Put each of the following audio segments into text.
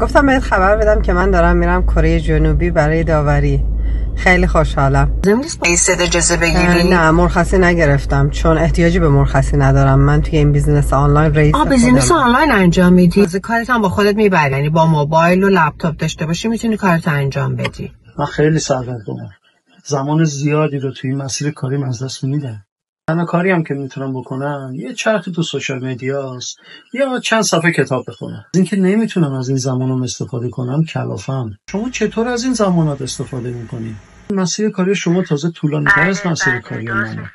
گفتم بهت خبر بدم که من دارم میرم کره جنوبی برای داوری. خیلی خوشحالم. صدا اجازه بگیری؟ نه مرخصی نگرفتم چون احتیاجی به مرخصی ندارم. من توی این بیزینس آنلاین رئیس خودم. بیزینس آنلاین انجام میدی؟ کارت هم با خودت میبری، یعنی با موبایل و لپتاپ داشته باشی میتونی کارت انجام بدی. من خیلی سردرگمم. زمان زیادی رو توی مسیر کاریم از دست میدم. تنها کاری هم که میتونم بکنم یه چرخ تو سوشال مدیاست یا چند صفحه کتاب بخونم. از اینکه نمیتونم از این زمانم استفاده کنم کلافم. شما چطور از این زمانات استفاده میکنی؟ مسیر کاری شما تازه طولانی‌تر از مسیر کاری منه.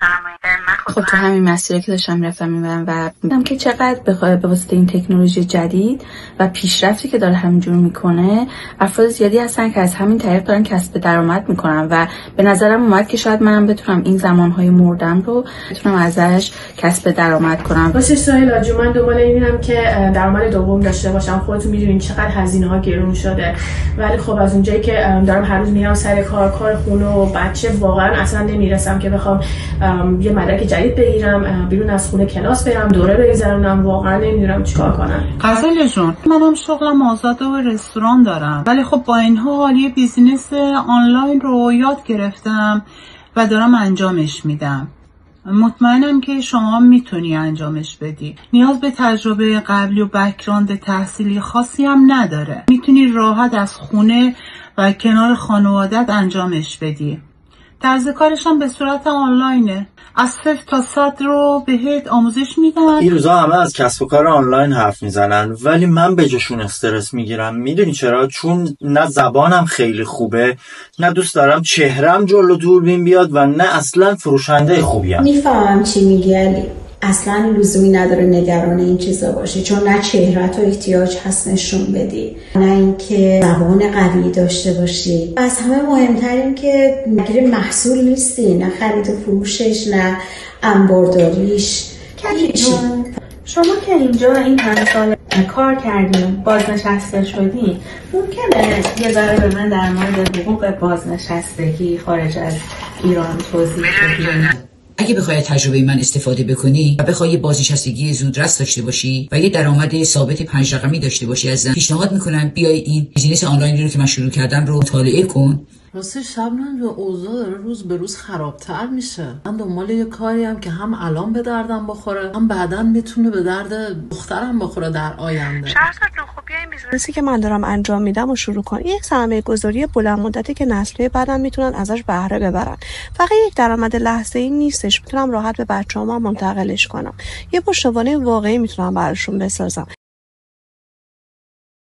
خب تو همین مسیری که داشتم رفتم میبرم و دیدم که چقدر به واسطه این تکنولوژی جدید و پیشرفتی که داره همینجور میکنه افراد زیادی هستن که از همین طریق دارن کسب درآمد میکنن و به نظرم اومد که شاید منم بتونم این زمانهای مردم رو بتونم ازش کسب درآمد کنم. واسه سهیلا جون من دنبال اینم که درآمد دوم داشته باشم. خودتون میدونین چقدر هزینه‌ها گرون شده، ولی خب از اونجایی که دارم هر روز میرم سر کار خونه و بچه واقعا اصلا نمیرسم که بخوام یه مدرک جدید بگیرم، بیرون از خونه کلاس برم، دوره بگذرونم. واقعا نمیدونم چیکار کنم. غزل جون منم شغلم آزاده و رستوران دارم، ولی خب با این حال یه بیزینس آنلاین رو یاد گرفتم و دارم انجامش میدم. مطمئنم که شما میتونی انجامش بدی. نیاز به تجربه قبلی و بک‌گراند تحصیلی خاصی هم نداره. میتونی راحت از خونه و کنار خانوادت انجامش بدی. طرز کارش هم به صورت آنلاینه. از 0 تا 100 رو بهت آموزش میدن. این روزا همه از کسب و کار آنلاین حرف میزنن، ولی من به جاشون استرس میگیرم. میدونی چرا؟ چون نه زبانم خیلی خوبه، نه دوست دارم چهرم جلو دوربین بیاد و نه اصلا فروشنده خوبیم. میفهمم چی میگی علی. اصلا لزومی نداره نگران این چیزا باشی، چون نه چهرت و احتیاج هست نشون بدی، نه اینکه زبان قوی داشته باشی. از همه مهمتر این که نگیر محصول نیستی، نه خرید و فروشش، نه انبارداریش. شما که اینجا این چند سال کار کردیم، بازنشسته شدیم، ممکنه یه ذره به من در مورد حقوق بازنشستگی خارج از ایران توضیح بدید؟ اگه بخوای تجربه من استفاده بکنی و بخوای بازنشستگی زودرس داشته باشی و یه درآمد ثابت 5 رقمی داشته باشی، ازم پیشنهاد میکنم بیای این بیزینس آنلاین رو که من شروع کردم رو مطالعه کن. واسه شبنم و اوضاع داره روز به روز خرابتر میشه. من دنبال یه کاری هم که هم الان به دردم بخوره، هم بعداً میتونه به درد دخترم بخوره در آینده. شهرزاد جون خب بیا این بیزنسی که من دارم انجام میدم و شروع کن. یک سرمایه‌گذاری بلند مدتی که نسل‌های بعدم میتونن ازش بهره ببرن. فقط یک درآمد لحظه‌ای نیستش. میتونم راحت به بچه‌هام منتقلش کنم. یه پشتوانه واقعی میتونم براشون بسازم.